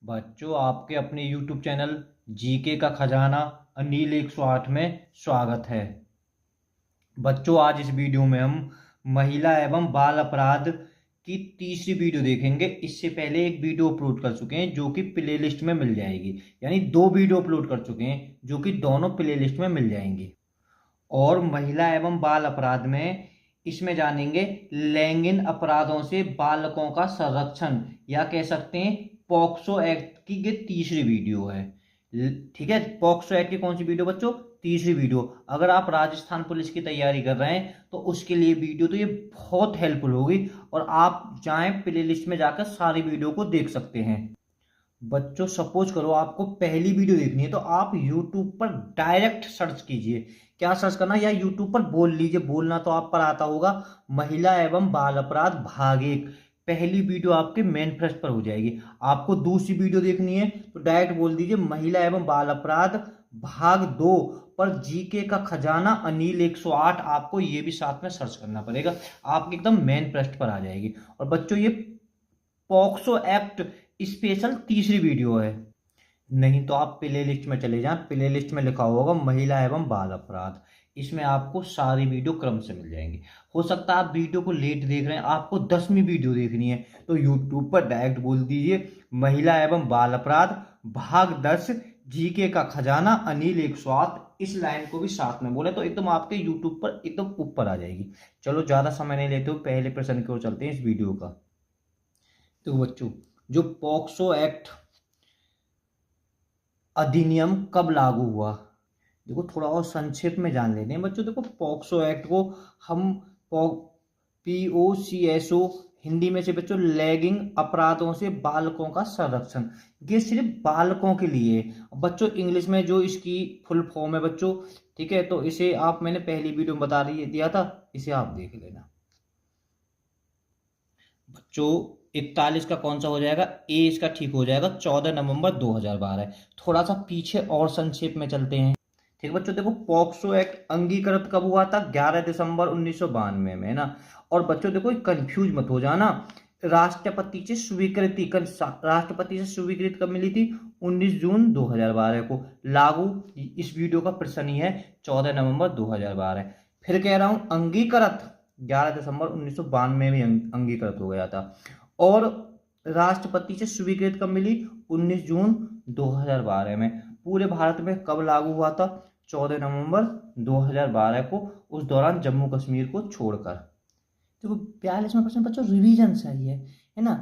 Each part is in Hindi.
बच्चों, आपके अपने YouTube चैनल जीके का खजाना अनिल 108 में स्वागत है। बच्चों, आज इस वीडियो में हम महिला एवं बाल अपराध की तीसरी वीडियो देखेंगे। इससे पहले एक वीडियो अपलोड कर चुके हैं जो कि प्ले लिस्ट में मिल जाएगी, यानी दो वीडियो अपलोड कर चुके हैं जो कि दोनों प्ले लिस्ट में मिल जाएंगी। और महिला एवं बाल अपराध में इसमें जानेंगे लैंगिक अपराधों से बालकों का संरक्षण, या कह सकते हैं पॉक्सो एक्ट की ये तीसरी वीडियो है। ठीक है, पॉक्सो एक्ट की कौन सी वीडियो बच्चों? तीसरी वीडियो। अगर आप राजस्थान पुलिस की तैयारी कर रहे हैं तो उसके लिए वीडियो तो ये बहुत हेल्पफुल होगी, और आप जाएं प्ले लिस्ट में जाकर सारी वीडियो को देख सकते हैं। बच्चों, सपोज करो आपको पहली वीडियो देखनी है तो आप YouTube पर डायरेक्ट सर्च कीजिए। क्या सर्च करना, या YouTube पर बोल लीजिए, बोलना तो आप पर आता होगा, महिला एवं बाल अपराध भाग 1। पहली वीडियो आपके मेन फर्स्ट पर हो जाएगी। आपको दूसरी वीडियो देखनी है तो डायरेक्ट बोल दीजिए महिला एवं बाल अपराध भाग 2 पर जीके का खजाना अनिल 108। आपको ये भी साथ में सर्च करना पड़ेगा, आपके एकदम मेन पृष्ठ पर आ जाएगी। और बच्चों, ये पॉक्सो एक्ट स्पेशल तीसरी वीडियो है। नहीं तो आप प्ले लिस्ट में चले जाएं, प्ले लिस्ट में लिखा होगा महिला एवं बाल अपराध, इसमें आपको सारी वीडियो क्रम से मिल जाएंगी। हो सकता है आप वीडियो को लेट देख रहे हैं, आपको 10वीं वीडियो देखनी है तो YouTube पर डायरेक्ट बोल दीजिए महिला एवं बाल अपराध भाग 10 जीके का खजाना अनिल 108। इस लाइन को भी साथ में बोले तो एकदम आपके YouTube पर एकदम ऊपर आ जाएगी। चलो, ज्यादा समय नहीं लेते हो, पहले प्रश्न की ओर चलते हैं इस वीडियो का। तो बच्चों, जो पॉक्सो एक्ट अधिनियम कब लागू हुआ, देखो थोड़ा और संक्षेप में जान लेते हैं बच्चों। देखो, पॉक्सो एक्ट को हम POCSO हिंदी में से बच्चों लैंगिक अपराधों से बालकों का संरक्षण, ये सिर्फ बालकों के लिए। बच्चों, इंग्लिश में जो इसकी फुल फॉर्म है बच्चों, ठीक है, तो इसे आप मैंने पहली वीडियो में बता दिया था, इसे आप देख लेना बच्चों। 41 का कौन सा हो जाएगा? ए इसका ठीक हो जाएगा, 14 नवंबर 2012। थोड़ा सा पीछे और संक्षेप में चलते हैं। ठीक है बच्चों, देखो पॉक्सो एक्ट अंगीकृत कब हुआ था? 11 दिसंबर 1992 में, है ना। और बच्चों देखो, कंफ्यूज मत हो जाना, राष्ट्रपति से स्वीकृति कब मिली थी? 19 जून 2012 को। लागू इस वीडियो का प्रश्न ही है 14 नवंबर 2012। फिर कह रहा हूं अंगीकृत 11 दिसंबर 1992 में अंगीकृत हो गया था। और राष्ट्रपति से स्वीकृत कब मिली? 19 जून 2012 में। पूरे भारत में कब लागू हुआ था? 14 नवंबर 2012 को, उस दौरान जम्मू कश्मीर को छोड़कर। देखो 42वां प्रश्न बच्चों रिवीजन चाहिए, है ना।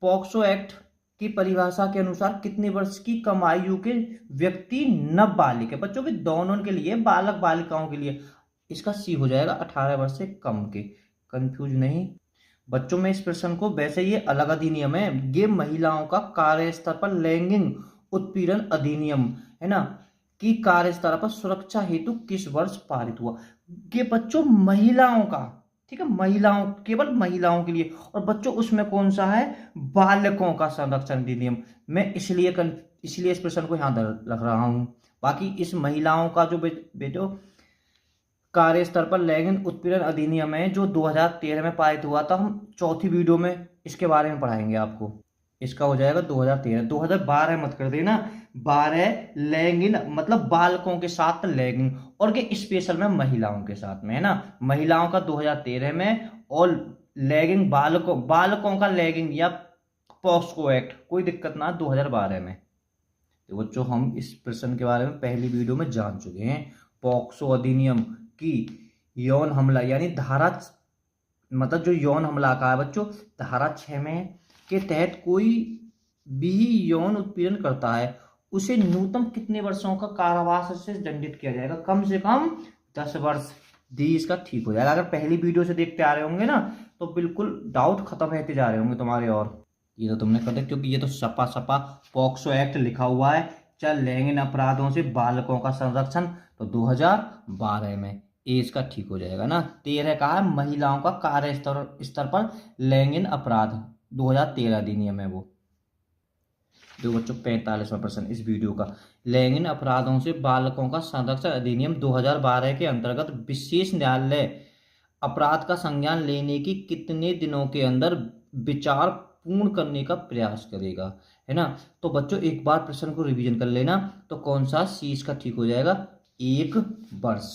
पॉक्सो एक्ट की परिभाषा के अनुसार कितने वर्ष की कम आयु के व्यक्ति नाबालिग है? बच्चों के दोनों के लिए, बालक बालिकाओं के लिए, इसका सी हो जाएगा 18 वर्ष से कम के। कंफ्यूज नहीं बच्चों में इस प्रश्न को, वैसे ये अलग अधिनियम है, ये महिलाओं का कार्यस्थल पर लैंगिक उत्पीड़न अधिनियम, है ना, कि कार्यस्थल पर सुरक्षा हेतु किस वर्ष पारित हुआ। ये बच्चों महिलाओं का, ठीक है, महिलाओं, केवल महिलाओं के लिए। और बच्चों उसमें कौन सा है? बालकों का संरक्षण अधिनियम। मैं इसलिए इस प्रश्न को यहां रख रहा हूं। बाकी इस महिलाओं का जो बेटो कार्यस्थल पर लैंगिक उत्पीड़न अधिनियम है जो 2013 में पारित हुआ था, हम चौथी वीडियो में इसके बारे में पढ़ाएंगे आपको। इसका हो जाएगा 2013। 2012 मत कर देना, 12 लैंगिक मतलब बालकों के साथ लैंगिक, और ये स्पेशल में महिलाओं के साथ में, है ना। महिलाओं का 2013 में, और लैंगिक बालकों का लैंगिक या पॉक्सो एक्ट, कोई दिक्कत ना, 2012 में। तो बच्चों, हम इस प्रश्न के बारे में पहली वीडियो में जान चुके हैं। पॉक्सो अधिनियम की यौन हमला, यानी धारा, मतलब जो यौन हमला का है बच्चों, धारा 6 में के तहत कोई भी यौन उत्पीड़न करता है उसे न्यूनतम कितने वर्षों का कारावास से दंडित किया जाएगा? कम से कम 10 वर्ष। दी इसका ठीक हो जाएगा। अगर पहली वीडियो से देखते आ रहे होंगे ना तो बिल्कुल डाउट खत्म होते जा रहे होंगे तुम्हारे। और ये तो तुमने कर दिया, क्योंकि ये तो सपा पॉक्सो एक्ट लिखा हुआ है। चल, लैंगिक अपराधों से बालकों का संरक्षण तो 2012 में, ए इसका ठीक हो जाएगा ना। 13 का है महिलाओं का कार्य स्तर पर लैंगिक अपराध, 2013 अधिनियम है वो। जो बच्चों 45वां प्रश्न इस वीडियो का, लैंगिक अपराधों से बालकों का संरक्षण अधिनियम 2012 के अंतर्गत विशेष न्यायालय अपराध का संज्ञान लेने की कितने दिनों के अंदर विचार पूर्ण करने का प्रयास करेगा, है ना। तो बच्चों एक बार प्रश्न को रिवीजन कर लेना। तो कौन सा सी इसका ठीक हो जाएगा, 1 वर्ष।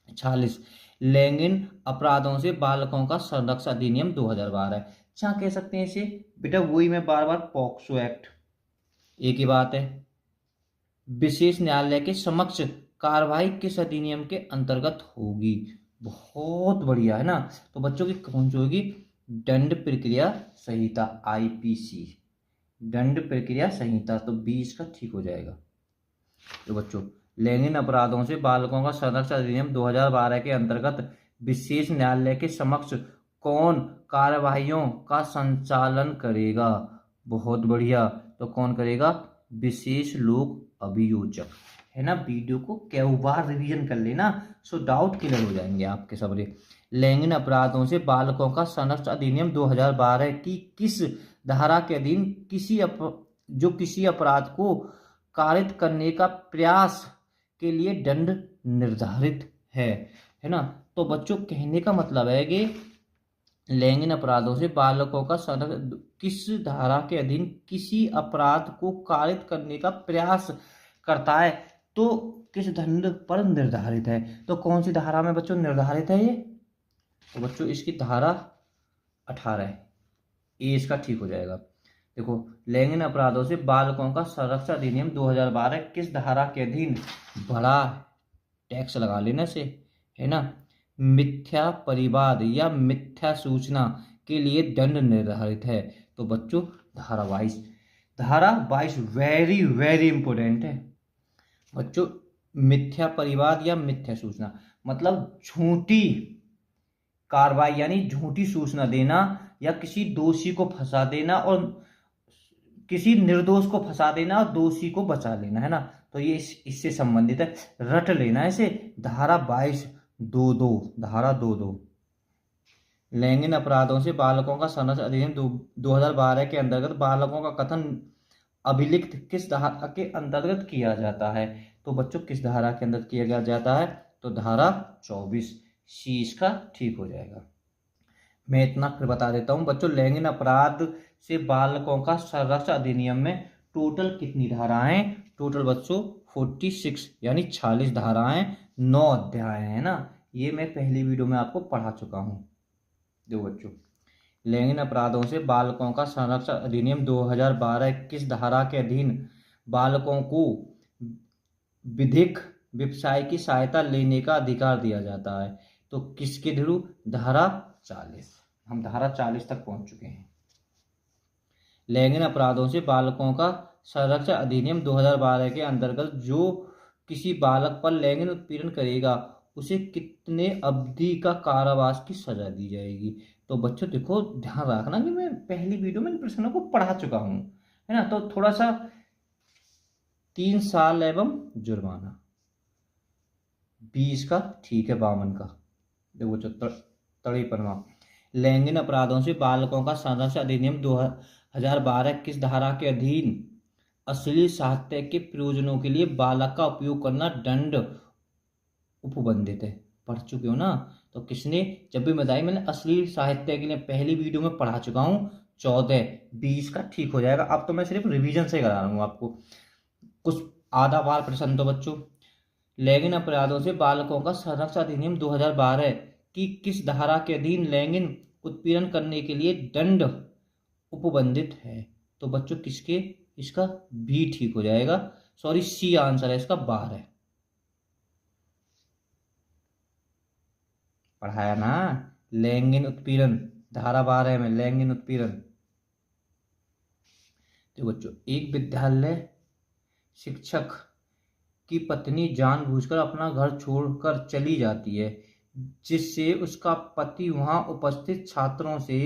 46, लैंगिक अपराधों से बालकों का संरक्षण अधिनियम 2012। क्या कह सकते हैं इसे बेटा, वही मैं बार बार पॉक्सो एक्ट, एक ही बात है। विशेष न्यायालय के समक्ष कार्रवाई किस अधिनियम के अंतर्गत होगी, बहुत बढ़िया है ना। तो बच्चों की कौन सी होगी, दंड प्रक्रिया संहिता, आईपीसी, दंड प्रक्रिया संहिता। तो 20 का ठीक हो जाएगा। तो बच्चों लैंगिक अपराधों से बालकों का संरक्षण अधिनियम 2012 के अंतर्गत विशेष न्यायालय के समक्ष कौन कार्यवाहियों का संचालन करेगा, बहुत बढ़िया। तो कौन करेगा, विशेष लोक अभियोजक, है ना। वीडियो को कई बार रिवीजन कर लेना, सो डाउट क्लियर हो जाएंगे आपके सबरे। लैंगिक अपराधों से बालकों का संरक्षण अधिनियम 2012 की किस धारा के अधीन किसी अपराध को कारित करने का प्रयास के लिए दंड निर्धारित है ना। तो बच्चों कहने का मतलब है कि लैंगिक अपराधों से बालकों का संरक्षण किस धारा के अधीन किसी अपराध को कारित करने का प्रयास करता है, तो किस दंड पर निर्धारित है। तो कौन सी धारा में बच्चों निर्धारित है ये, तो बच्चों इसकी धारा 18 है, ये इसका ठीक हो जाएगा। देखो लैंगिक अपराधों से बालकों का संरक्षण अधिनियम 2012 किस धारा के अधीन, बड़ा टैक्स लगा लेने से, है ना, मिथ्या परिवाद या मिथ्या सूचना के लिए दंड निर्धारित है। तो बच्चों धारा 22 वेरी वेरी इंपॉर्टेंट है बच्चों। मिथ्या परिवाद या मिथ्या सूचना मतलब झूठी कार्रवाई, यानी झूठी सूचना देना या किसी दोषी को फंसा देना और किसी निर्दोष को फंसा देना और दोषी को बचा लेना, है ना। तो ये इससे संबंधित है, रट लेना इसे। धारा 22(2)(2), धारा 2(2), लैंगिक अपराधों से बालकों का संरक्षण अधिनियम 2012 के अंतर्गत बालकों का कथन अभिलिखित किस धारा के अंतर्गत किया जाता है। तो बच्चों किस धारा के अंदर किया जाता है, तो धारा 24, सी इसका ठीक हो जाएगा। मैं इतना फिर बता देता हूं बच्चों, लैंगिक अपराध से बालकों का संरक्षण अधिनियम में टोटल कितनी धाराएं, टोटल बच्चों 46 यानी 46 धाराएं, 9 अध्याय है ना। ये मैं पहली वीडियो में आपको पढ़ा चुका हूं। देखो बच्चों लैंगिक अपराधों से बालकों का संरक्षण अधिनियम 2012 किस धारा के अधीन बालकों को विधिक व्यवसाय की सहायता लेने का अधिकार दिया जाता है। तो किसके थ्रू, धारा 40। हम धारा 40 तक पहुंच चुके हैं। लैंगिक अपराधों से बालकों का संरक्षण अधिनियम 2012 के अंतर्गत जो किसी बालक पर लैंगिक उत्पीड़न करेगा उसे कितने अवधि का कारावास की सजा दी जाएगी। तो बच्चों देखो ध्यान रखना कि मैं पहली वीडियो में इन प्रश्नों को पढ़ा चुका हूं, है ना। तो थोड़ा सा 3 साल एवं जुर्माना, 20 का ठीक है, 52 का। देखो बच्चों तड़ी परमा, लैंगिक अपराधों से बालकों का संरक्षण अधिनियम 2012 किस धारा के अधीन अश्लील साहित्य के प्रयोजनों के लिए बालक का उपयोग करना दंड उपबंधित है। पढ़ चुके हो ना। तो किसने जब भी बताई, मैंने अश्लील साहित्य के लिए पहली वीडियो में पढ़ा चुका हूं, 14, 20 का ठीक हो जाएगा। अब तो मैं सिर्फ रिवीजन से करा रहा हूं आपको कुछ आधा बार प्रश्न। तो बच्चों लैंगिक अपराधों से बालकों का संरक्षण अधिनियम 2012 की किस धारा के अधीन लैंगिक उत्पीड़न करने के लिए दंड उपबंधित है। तो बच्चों किसके, इसका बी ठीक हो जाएगा, सॉरी सी आंसर है इसका, 12 पढ़ाया ना। लैंगिक उत्पीड़न धारा 12 में लैंगिक उत्पीड़न। तो बच्चों एक विद्यालय शिक्षक की पत्नी जानबूझकर अपना घर छोड़कर चली जाती है जिससे उसका पति वहां उपस्थित छात्रों से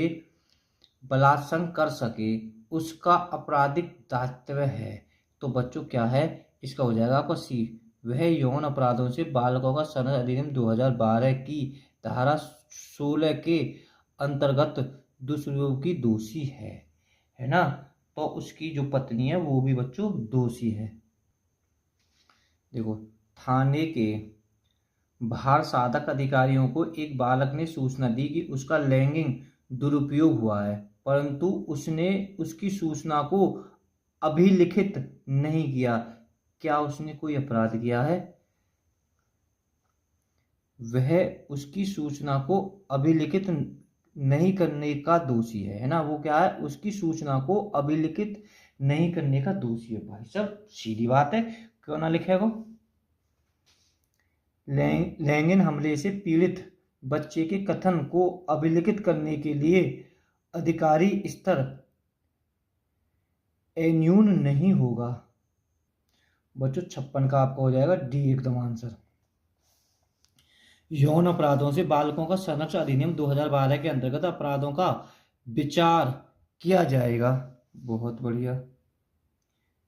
बलात्कार कर सके, उसका आपराधिक दायित्व है। तो बच्चों क्या है, इसका हो जाएगा आपका सी, वह यौन अपराधों से बालकों का संरक्षण अधिनियम 2012 की धारा 16 के अंतर्गत दुष्प्रयोग की दोषी है ना। तो उसकी जो पत्नी है वो भी बच्चों दोषी है। देखो थाने के बाहर साधक अधिकारियों को एक बालक ने सूचना दी कि उसका लैंगिक दुरुपयोग हुआ है, परंतु उसने उसकी सूचना को अभिलिखित नहीं किया। क्या उसने कोई अपराध किया है? वह उसकी सूचना को अभिलिखित नहीं करने का दोषी है ना। वो क्या है? उसकी सूचना को अभिलिखित नहीं करने का दोषी है। भाई साहब सीधी बात है, क्यों ना लिखेगा। लैंगिक हमले से पीड़ित बच्चे के कथन को अभिलिखित करने के लिए अधिकारी स्तर न्यून नहीं होगा। बच्चों 56 का आपका हो जाएगा डी एकदम आंसर। यौन अपराधों से बालकों का संरक्षण अधिनियम 2012 के अंतर्गत अपराधों का विचार किया जाएगा। बहुत बढ़िया।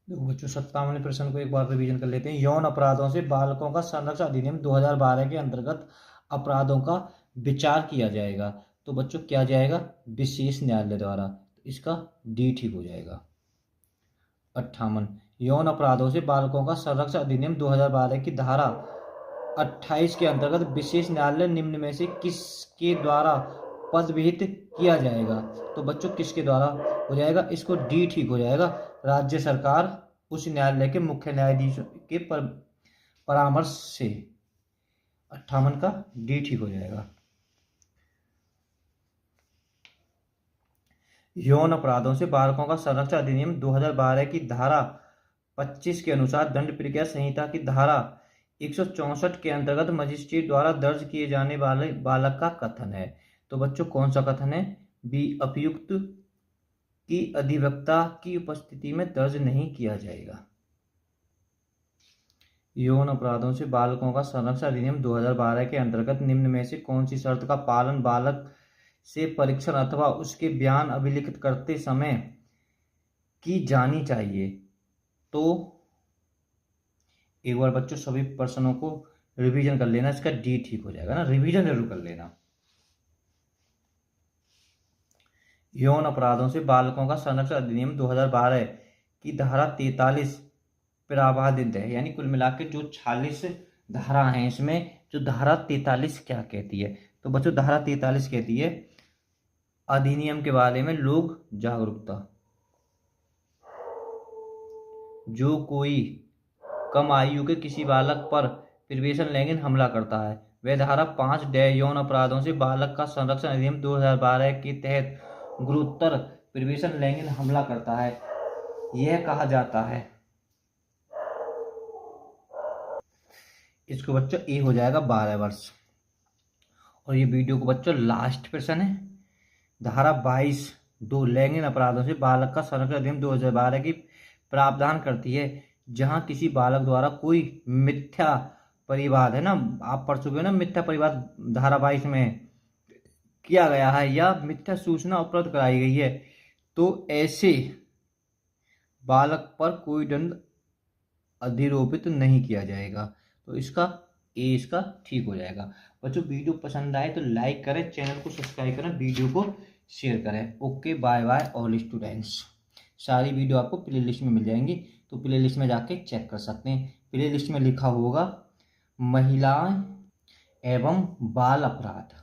देखो बच्चों 57वें प्रश्न को एक बार रिवीजन कर लेते हैं। यौन अपराधों से बालकों का संरक्षण अधिनियम 2012 के अंतर्गत अपराधों का विचार किया जाएगा। तो बच्चों क्या जाएगा? विशेष न्यायालय द्वारा। इसका डी ठीक हो जाएगा। 58 यौन अपराधों से बालकों का संरक्षण अधिनियम 2012 की धारा 28 के अंतर्गत विशेष न्यायालय निम्न में से किसके द्वारा पदविहित किया जाएगा? तो बच्चों किसके द्वारा हो जाएगा? इसको डी ठीक हो जाएगा। राज्य सरकार उच्च न्यायालय के मुख्य न्यायाधीश के परामर्श से। 58 का डी ठीक हो जाएगा। यौन अपराधों से बालकों का संरक्षण अधिनियम 2012 की धारा 25 के अनुसार दंड प्रक्रिया संहिता की धारा 164 के अंतर्गत मजिस्ट्रेट द्वारा दर्ज किए जाने वाले बालक का कथन है। तो बच्चों कौन सा कथन है? बी अभियुक्त की अधिवक्ता की उपस्थिति में दर्ज नहीं किया जाएगा। यौन अपराधों से बालकों का संरक्षण अधिनियम 2012 के अंतर्गत निम्न में से कौन सी शर्त का पालन बालक से परीक्षण अथवा उसके बयान अभिलिखित करते समय की जानी चाहिए? तो एक बार बच्चों सभी प्रश्नों को रिवीजन कर लेना। इसका डी ठीक हो जाएगा ना, रिवीजन जरूर कर लेना। यौन अपराधों से बालकों का संरक्षण अधिनियम 2012 की धारा 43 प्रावधानित है। यानी कुल मिलाकर जो 46 धारा हैं, इसमें जो धारा 43 क्या कहती है? तो बच्चों धारा 43 कहती है अधिनियम के बारे में लोक जागरूकता। जो कोई कम आयु के किसी बालक पर प्रवेशन लैंगिक हमला करता है, वह धारा 5 यौन अपराधों से बालक का संरक्षण अधिनियम 2012 के तहत गुरुतर प्रवेशन लैंगिक हमला करता है। यह कहा जाता है। इसको बच्चों ए हो जाएगा 12 वर्ष। और ये वीडियो को बच्चों लास्ट प्रश्न है। धारा 22 लैंगिक अपराधों से बालक का संरक्षण अधिनियम 2012 की प्रावधान करती है जहां किसी बालक द्वारा कोई मिथ्या परिवाद है ना, आप पढ़ चुके हो ना, मिथ्या परिवाद धारा 22 में किया गया है या मिथ्या सूचना उपलब्ध कराई गई है, तो ऐसे बालक पर कोई दंड अधिरोपित नहीं किया जाएगा। तो इसका ए इसका ठीक हो जाएगा। बच्चों वीडियो पसंद आए तो लाइक करें, चैनल को सब्सक्राइब करें, वीडियो को शेयर करें। Okay bye bye all students. सारी वीडियो आपको प्लेलिस्ट में मिल जाएंगी, तो प्लेलिस्ट में जाके चेक कर सकते हैं। प्लेलिस्ट में लिखा होगा महिलाएं एवं बाल अपराध।